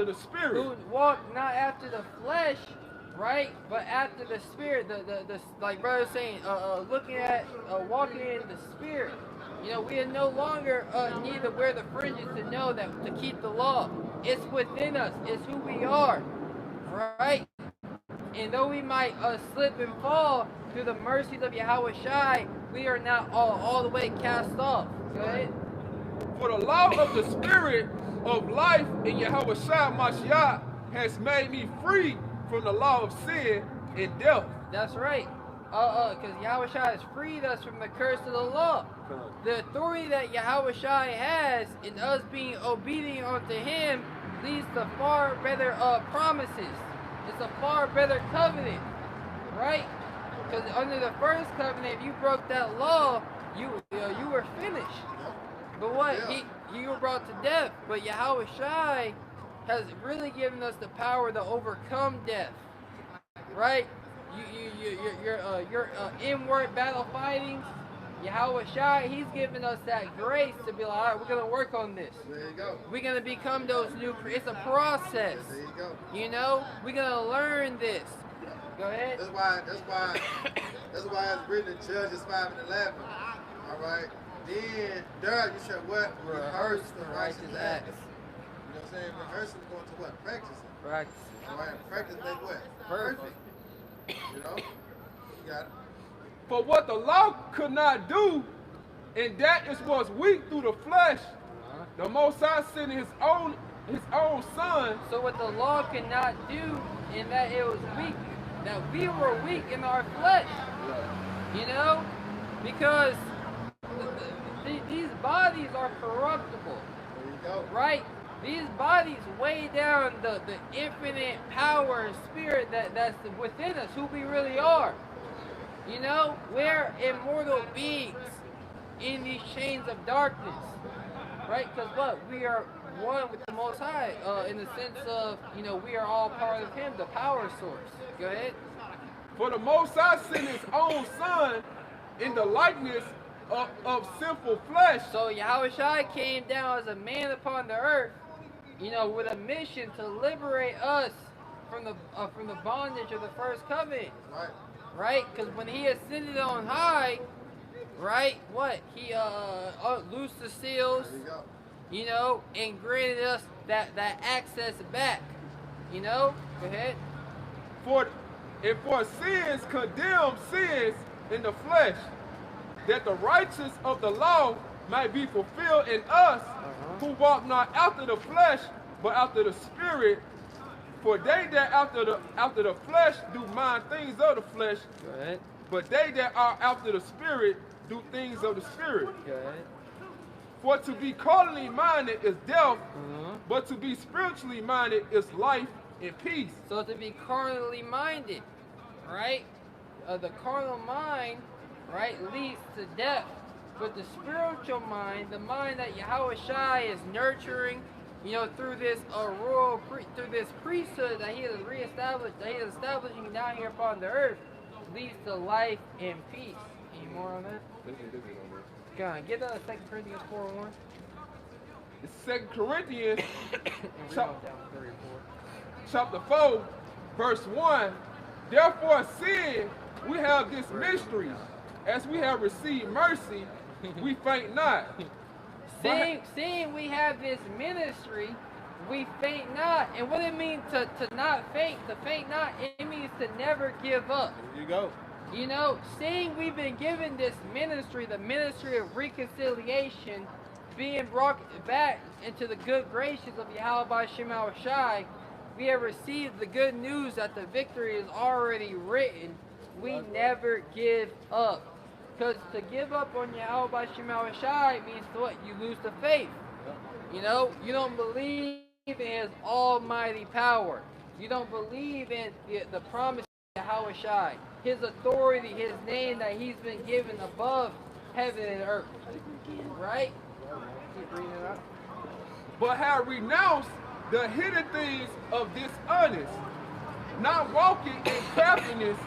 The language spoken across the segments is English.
the spirit. Who walk not after the flesh, right, but after the spirit. The like brother was saying, looking at walking in the spirit. You know, we are no longer need to wear the fringes to know that to keep the law. It's within us. It's who we are, right? And though we might slip and fall through the mercies of Yahweh Shai, we are not all the way cast off. Go ahead. For the law of the spirit of life in Yahweh Shai Mashiach has made me free from the law of sin and death. That's right. Because Yahweh Shai has freed us from the curse of the law. The authority that Yahweh Shai has in us being obedient unto Him leads to far better promises. It's a far better covenant, right? Because under the first covenant, if you broke that law, you were finished. But what? You were brought to death. But Yahweh Shai has really given us the power to overcome death, right? Your inward battle fighting, Yahweh Shai, He's given us that grace to be like, all right, we're going to work on this. There you go. We're going to become those new, it's a process. There you go. You know, we're going to learn this. Go ahead. That's why it's written in Judges 5 and 11. All right. Then there you shall what? Rehearse the righteous acts. You know what I'm saying? Rehearsing going to what? Practicing. Practice. All right. Practice make what? Perfect. You know? You got it. For what the law could not do, and that is what's weak through the flesh, the Most High sent His own Son. So what the law cannot do, in that it was weak, that we were weak in our flesh. You know? Because these bodies are corruptible. There you go. Right? These bodies weigh down the infinite power and spirit that's within us, who we really are. You know, we're immortal beings in these chains of darkness, right? Because what? We are one with the Most High in the sense of, you know, we are all part of Him, the power source. Go ahead. For the Most High sent His own Son in the likeness of sinful flesh. So Yahweh Shai came down as a man upon the earth, you know, with a mission to liberate us from the bondage of the first covenant. Right. Right? Because when He ascended on high, right, what? He loosed the seals, you know, and granted us that access back. You know? Go ahead. For sins condemn sins in the flesh, that the righteousness of the law might be fulfilled in us, who walk not after the flesh, but after the Spirit. For they that after the flesh do mind things of the flesh, Go ahead. but they that are after the Spirit do things of the Spirit. Go ahead. For to be carnally minded is death, but to be spiritually minded is life and peace. So to be carnally minded, right? The carnal mind, right, leads to death. But the spiritual mind, the mind that Yahweh Shai is nurturing, you know, through this through this priesthood that He has reestablished, that He is establishing down here upon the earth, leads to life and peace. Any more on that? Go on, get that 2 Corinthians 4:1. It's 2 Corinthians And read on down to 3 or 4. chapter 4, verse 1. Therefore, seeing we have this mystery, as we have received mercy, we faint not. Seeing we have this ministry, we faint not. And what it means to not faint, to faint not, it means to never give up. There you go. You know, seeing we've been given this ministry, the ministry of reconciliation, being brought back into the good graces of Yahweh Shema Shai, we have received the good news that the victory is already written. We never give up. Because to give up on Yahweh Shema Shai means what? You lose the faith. You know, you don't believe in His almighty power. You don't believe in the promise of Yahweh Shai, His authority, His name that He's been given above heaven and earth. Right? Keep reading it up. But have renounced the hidden things of dishonest, not walking in craftiness,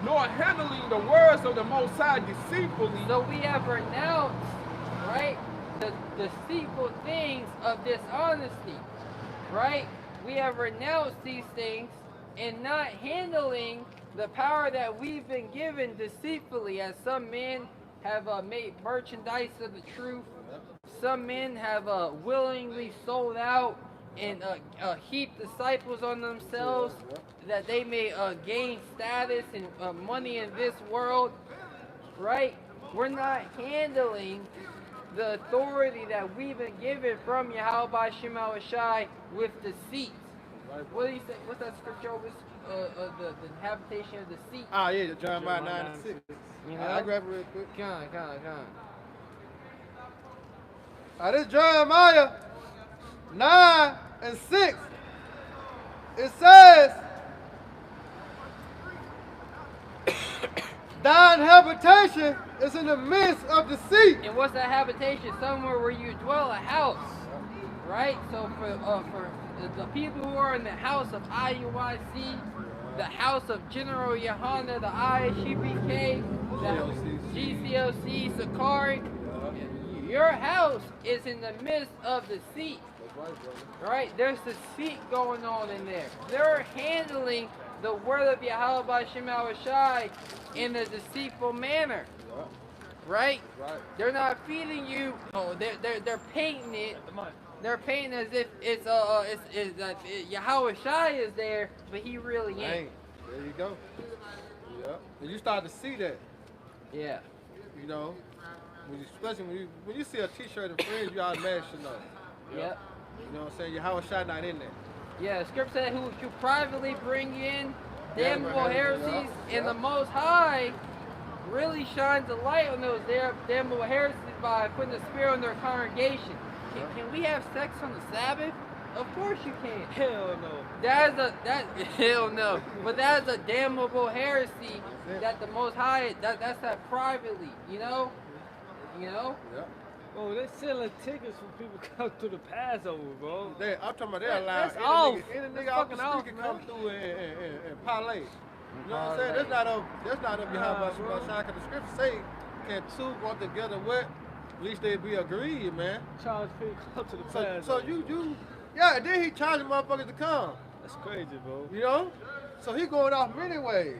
nor handling the words of the Most High deceitfully. So we have renounced, right, the deceitful things of dishonesty, right? we have renounced these things and not handling the power that we've been given deceitfully, as some men have made merchandise of the truth. Some men have willingly sold out and heaped disciples on themselves that they may gain status and money in this world, right? We're not handling the authority that we've been given from Yahweh Shema Shai with deceit. What do you say? What's that scripture over? The habitation of deceit. Ah, yeah, Jeremiah 9:6. You know? I grab it real quick. Come on. This is Jeremiah 9:6. It says, thine habitation is in the midst of deceit. And what's that habitation? Somewhere where you dwell, a house, right? So for the people who are in the house of IUIC, the house of General Yohana, the ISUBK, the GCLC, Sakari, your house is in the midst of deceit. Right? There's deceit going on in there. They're handling the word of Yahweh Shema Shai in a deceitful manner. Right? They're not feeding you. Oh, they're painting it. They're painting as if it's Yahweh Shai is there, but he really ain't. There you go. Yeah. And you start to see that. Yeah. You know, especially when you see a T-shirt and friends, you automatically know. Yep. You know what I'm saying? Yahweh Shai not in there. Yeah, the scripture said who privately bring in damnable heresies, and the Most High really shines a light on those damnable heresies by putting the Spirit on their congregation. Can we have sex on the Sabbath? Of course you can. Hell no. Hell no. But that is a damnable heresy that the Most High, that's that privately, you know? You know? Yeah. Bro, they selling tickets for people to come to the Passover, bro. I'm talking about they're allowed. That's off. Any That's nigga off the fucking street can off, come through and parlay. You know what I'm Parlay. saying? That's not up Yahweh bro. Shai, because the scripture say, can two go together what? At least they be agreed, man. Charge people to come to the So Passover. yeah, then he charging motherfuckers to come. That's crazy, bro. You know? So he going off many ways.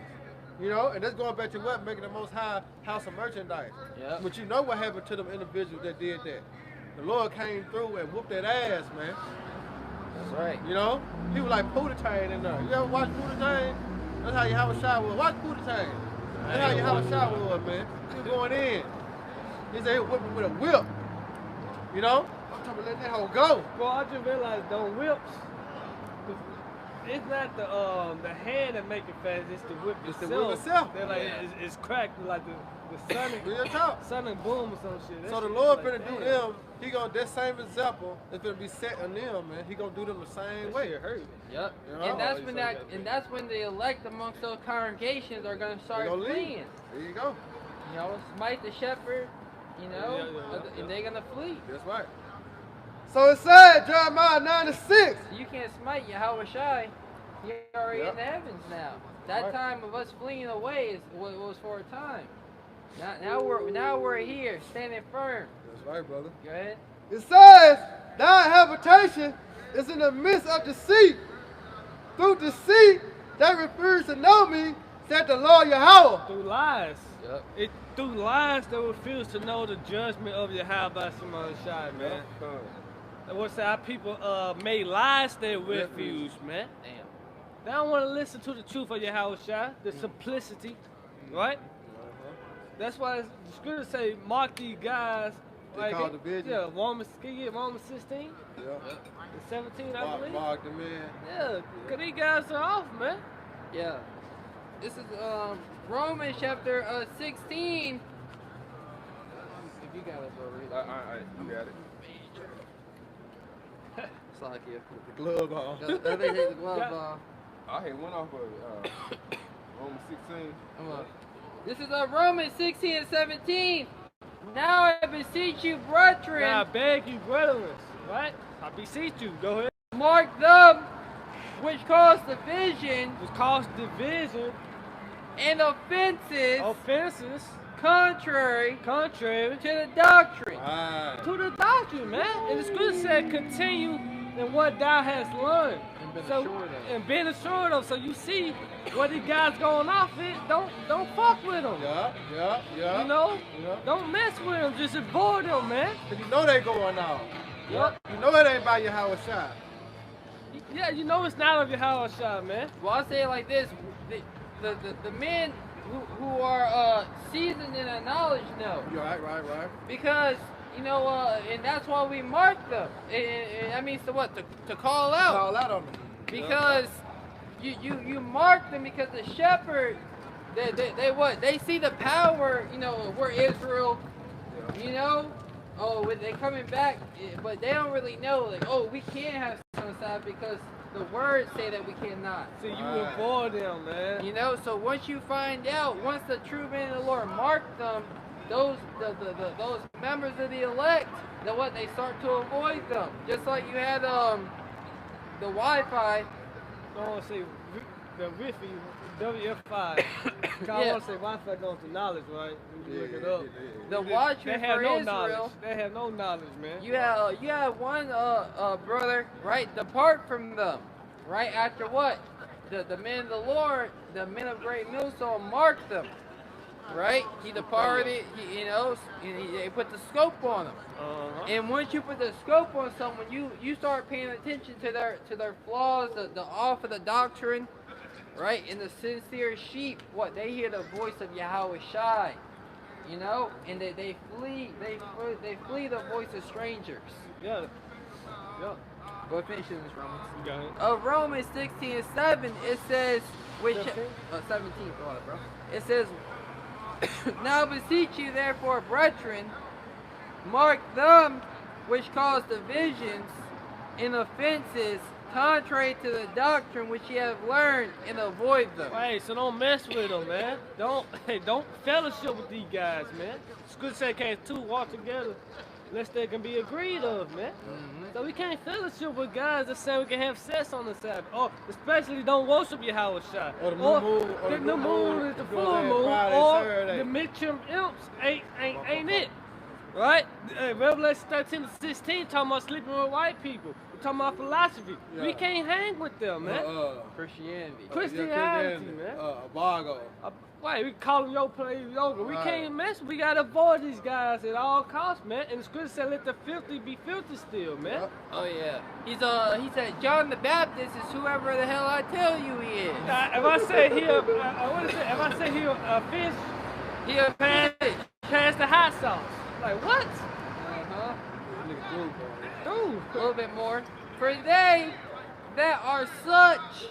You know, and that's going back to what? Making the Most High house of merchandise. Yep. But you know what happened to them individuals that did that? The Lord came through and whooped that ass, man. That's right. You know? He was like Pootie Tang in there. You ever watch Pootie Tang? That's how Yahweh Shai was. Watch Pootie Tang. That's how Yahweh Shai was, man. He was going in. He said he was whipping with a whip. You know? I'm talking about let that hoe go. Bro, I just realized them whips, it's not the hand that make it fast, it's the whip It's the itself. whip itself. They're like, it's cracked like the Real talk. sonic boom or some shit. That So the shit Lord like, finna do damn. them. He gonna that same example is gonna be set on them, man. He gonna do them the same That way. shit hurt. Yep. You know? And that's when the elect amongst those congregations are gonna They start gonna fleeing. leave. There you go. You know, smite the shepherd, you know, Yeah. and they're gonna flee. That's right. So it said, Jeremiah 9:6. You can't smite Yahweh Shai. You're already Yep. in the heavens now. That Right. time of us fleeing away was for a time. Now we're here, standing firm. That's right, brother. Go ahead. It says, thy habitation is in the midst of deceit. Through deceit, they refuse to know me, said the Lord Yahweh. Through lies. Yep. Through lies, they refuse to know the judgment of Yahweh Shema Shai, man. What's that? Our people made lies their refuge, man. Damn. They don't want to listen to the truth of Yahweh Shai, the simplicity, right? That's why the scriptures say, mark these guys. They called the vision. Yeah, Romans 16, Yeah. and 17, I believe. Mark them in. Yeah, because these guys are off, man. Yeah. This is Romans chapter 16. If you got it, bro, read it. You got it. It's like you. The glove on. Let me take the glove Yeah. off. I had one off of Romans 16. Come on. This is Romans 16 and 17. Now I beseech you, brethren, Now I beg you, brethren, right? I beseech you, go ahead. mark them which cause division Which caused division, and offenses offenses, contrary contrary to the doctrine. Right. to the doctrine, man. And the scripture said, continue in what thou hast learned. And So and being assured of, so you see what these guys going off it. Don't fuck with them. Yeah. You know, Yeah. don't mess with them. Just avoid them, man. Cause you know they going off. Yep. You know it ain't by your Howard shot. Yeah, you know it's not of your house shot, man. Well, I say it like this: the men who are seasoned in their knowledge know. Right. Because you know, and that's why we mark them. And that means to what? To call out. Call out on them. Because you mark them because the shepherd, they what? They see the power. You know, we're Israel. You know. Oh, when they coming back, but they don't really know. Like, oh, we can't have some side because the words say that we cannot. So you avoid them, man. You know, so once you find out, once the true men of the Lord mark them, those members of the elect, then what, they start to avoid them. Just like you had the Wi-Fi. I want to say the Wi-Fi, WF5. I want to say Wi-Fi goes to knowledge, right? You look it up. The watchman they have for no Israel. Knowledge. They have no knowledge, man. You have one brother, right? Depart from them, right? After what? The men of the Lord, the men of great millstone, marked them, right? He departed. They put the scope on them. And once you put the scope on someone, you start paying attention to their flaws, the off of the doctrine, right? And the sincere sheep, what they hear the voice of Yahweh Shai. You know, and they flee the voice of strangers. Yeah. Go finish this, Romans. You got it. Romans 16:7, it says, 17, bro. It says, now beseech you therefore, brethren, mark them which cause divisions and offenses contrary to the doctrine which ye have learned, and avoid them. Hey, so don't mess with them, man. Don't fellowship with these guys, man. Scripture said can't two walk together unless they can be agreed of, man. So we can't fellowship with guys that say we can have sex on the Sabbath. Or especially don't worship Yahweh Shai. Or the new moon, is the full moon, or the midterm imps ain't it. Right? Revelation 13-16 talking about sleeping with white people. We're talking about philosophy. Yeah. We can't hang with them, man. Christianity, man. Bargo. Wait, we call them yoga. We can't mess. We gotta avoid these guys at all costs, man. And the scripture said, "Let the filthy be filthy still, man." Yep. Oh yeah. He said, John the Baptist is whoever the hell I tell you he is. If I say here, what is it? If I say here, fish, He'll pass the hot sauce. Like what? Dude, a little bit more. For they that are such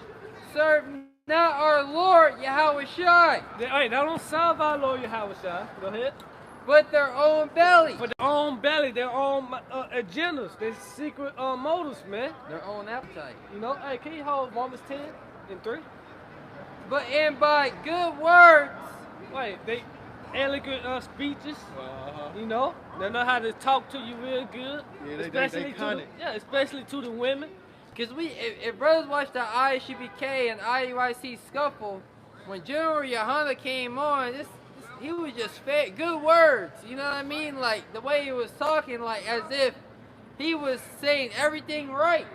serve not our Lord Yahweh Shai. They don't serve our Lord Yahweh Shai. Go ahead. But their own belly. For their own belly, their own agendas, their secret motives, man. Their own appetite. You know, hey, can you hold Romans 10:3? But and by good words. Wait, they elegant speeches. You know, they know how to talk to you real good. Yeah, especially to the women. Cause if brothers watch the ISUBK and IUIC scuffle, when General Yohana came on, he was just good words. You know what I mean? Like the way he was talking, like as if he was saying everything right.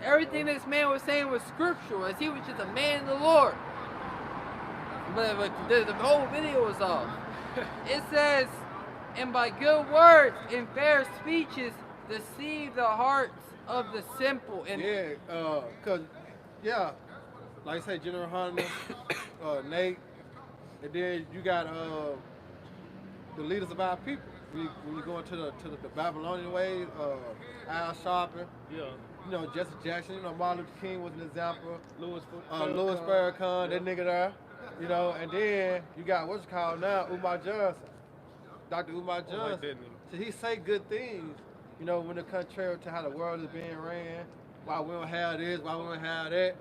Everything this man was saying was scriptural, as he was just a man of the Lord. But the whole video was off. It says, and by good words and fair speeches deceive the hearts of the simple. And like I say, General Hunter, Nate, and then you got the leaders of our people. When you go into the Babylonian ways, Al Sharpton, you know, Jesse Jackson, you know, Martin Luther King was an example. Louis Farrakhan, that nigga there. You know, and then you got what's called now, Umar Johnson, Dr. Umar Johnson. So he say good things, you know, when it contrary to how the world is being ran, why we don't have this, why we don't have that,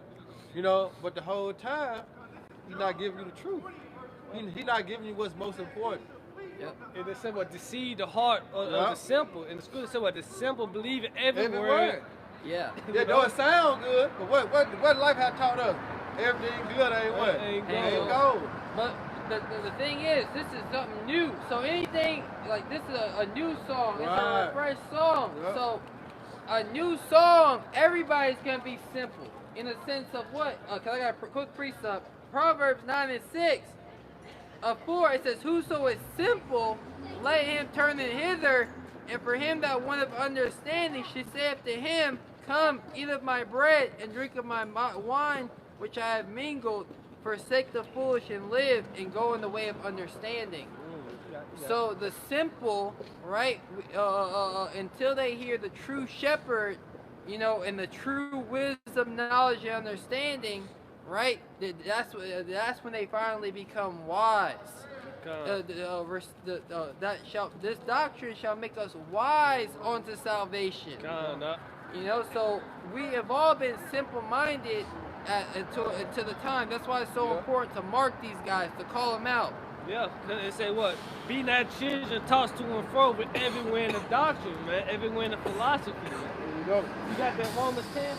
you know. But the whole time, he's not giving you the truth. He's not giving you what's most important. Yep. And it said what deceive the heart of the simple. And the scripture said what the simple believe in every word. Yeah. Yeah, though it sound good, but what life had taught us? Everything good ain't what? Ain't gold. But the thing is, this is something new. So anything, like this is a new song. It's a fresh song. Yep. So a new song, everybody's going to be simple. in a sense of what? Cause I got a quick precept. Proverbs 9:6. 4, it says, "Whoso is simple, let him turn it hither, and for him that wanted understanding, she saith to him, Come, eat of my bread, and drink of my wine, which I have mingled, forsake the foolish and live, and go in the way of understanding." So the simple, right, until they hear the true shepherd, you know, and the true wisdom, knowledge, and understanding, right, that's when they finally become wise. This doctrine shall make us wise unto salvation. You know, so we have all been simple-minded until the time. That's why it's so important to mark these guys, to call them out. Yeah, they say what? Be not children tossed to and fro with every wind of doctrine, man. Every wind of philosophy, man. There you go. You got that Romans 10?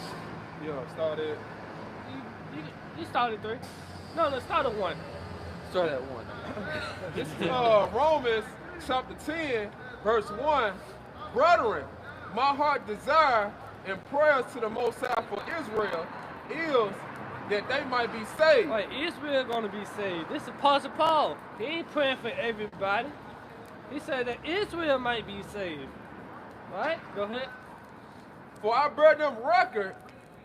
Yeah, started. You started 3. No, start at 1. Start at 1. This is Romans chapter 10, verse 1. Brethren, my heart desire and prayers to the Most High for Israel is that they might be saved. Right, Israel gonna be saved. This is Apostle Paul. He ain't praying for everybody. He said that Israel might be saved. Right? Go ahead. For I bear them record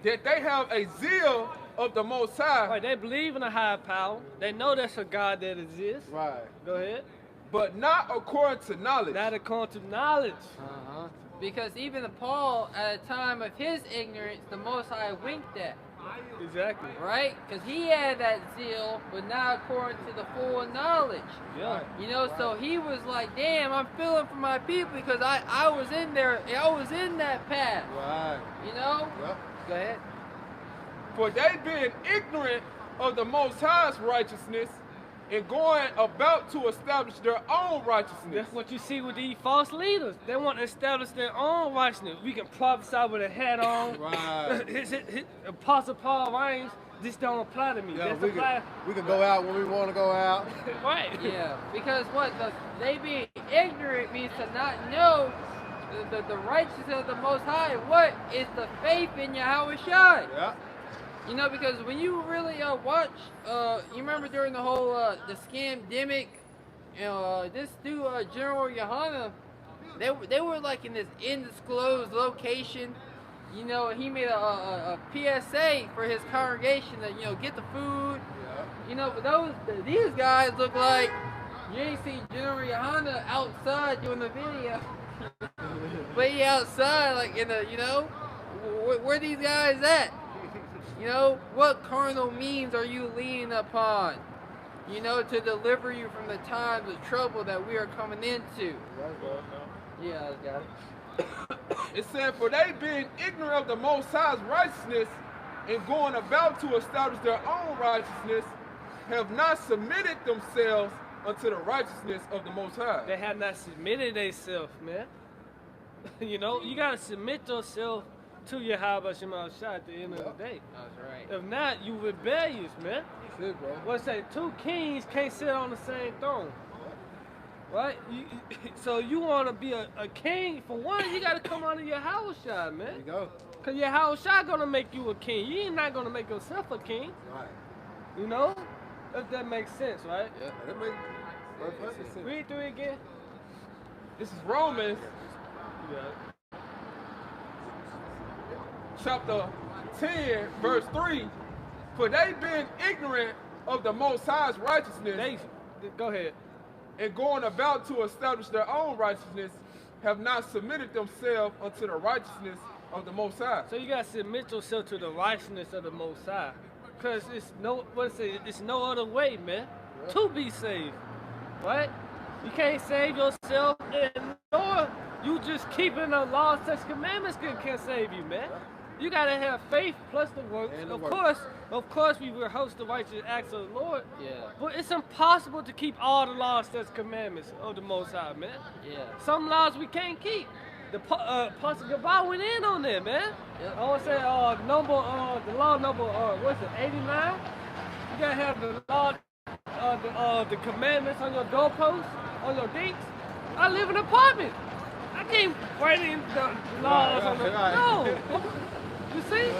that they have a zeal of the Most High. Right, they believe in a higher power. They know there's a God that exists. Right. Go ahead. But not according to knowledge. Not according to knowledge. Because even Paul, at the time of his ignorance, the Most High winked at. Exactly. Right? Because he had that zeal, but not according to the full knowledge. Yeah. You know, so he was like, damn, I'm feeling for my people because I was in there, I was in that path. Right. You know? Yep. Go ahead. For they being ignorant of the Most High's righteousness and going about to establish their own righteousness. That's what you see with these false leaders. They want to establish their own righteousness. We can prophesy with a hat on. Right. his Apostle Paul reigns. This don't apply to me. Yeah, That's we can go out when we want to go out. Right. Yeah, because what they being ignorant means to not know the righteousness of the Most High. What is the faith in Yahweh Shai? Yeah. You know, because when you really watch, you remember during the whole the scamdemic, this dude General Yohana, they were like in this undisclosed location. You know, he made a PSA for his congregation that, you know, get the food. Yeah. You know, but these guys look like you ain't seen General Yohana outside doing the video. But he outside, like in the, you know, where these guys at? You know, what carnal means are you leaning upon? You know, to deliver you from the times of trouble that we are coming into. Yeah, I got it. It said, for they being ignorant of the Most High's righteousness and going about to establish their own righteousness, have not submitted themselves unto the righteousness of the Most High. They have not submitted themselves, man. You know, you gotta submit yourself to Yahweh Shema Shai at the end of the day. That's right. If not, you rebellious, man. That's it, bro. What's that? 2 kings can't sit on the same throne. Right? So you want to be a king, for one, you got to come under Yahweh Shai, man. There you go. Because Yahweh Shai going to make you a king. You ain't not going to make yourself a king. Right. You know? If that makes sense, right? Yeah, that makes perfect sense. Read through it again. This is Romans Yeah. chapter 10, verse 3. For they being ignorant of the Most High's righteousness Go ahead. and going about to establish their own righteousness, have not submitted themselves unto the righteousness of the Most High. So you got to submit yourself to the righteousness of the Most High. Because it's no other way, man, to be saved. Right? You can't save yourself, and nor you just keeping the law, such commandments can save you, man. You gotta have faith plus the works. And the Of works. course, we rehearse the righteous acts of the Lord. Yeah. But it's impossible to keep all the laws, such commandments of the Most High, man. Yeah. Some laws we can't keep. The Apostle Gabal went in on that, man. Yep. I want to say the law number what's it, 89? You gotta have the law, the commandments on your doorposts, on your gates. I live in an apartment. I can't write in the laws on the right. no. You see?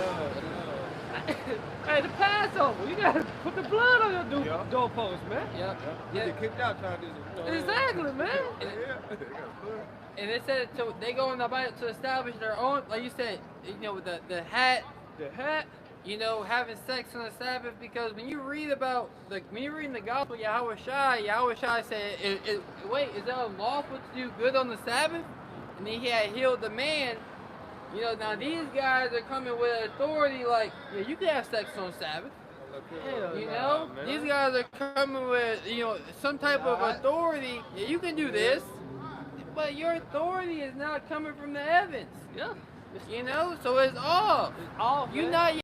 Hey, the Passover, you gotta put the blood on your Yeah. doorpost, man. Yep. You get kicked out trying to do this. Exactly, man. Yeah. They got blood. And it said so they go in the Bible to establish their own, like you said, you know, with the hat, The hat. you know, having sex on the Sabbath, because when you read about when you're reading the Gospel, Yahweh Shai said, "Wait, is it unlawful to do good on the Sabbath?" And then he had healed the man. You know, now these guys are coming with authority, like, yeah, you can have sex on Sabbath. Hell You nah, know, man. these guys are coming with, you know, some type of authority. Yeah, you can do this, but your authority is not coming from the heavens. Yeah. You know, so it's off. It's off, You're man. not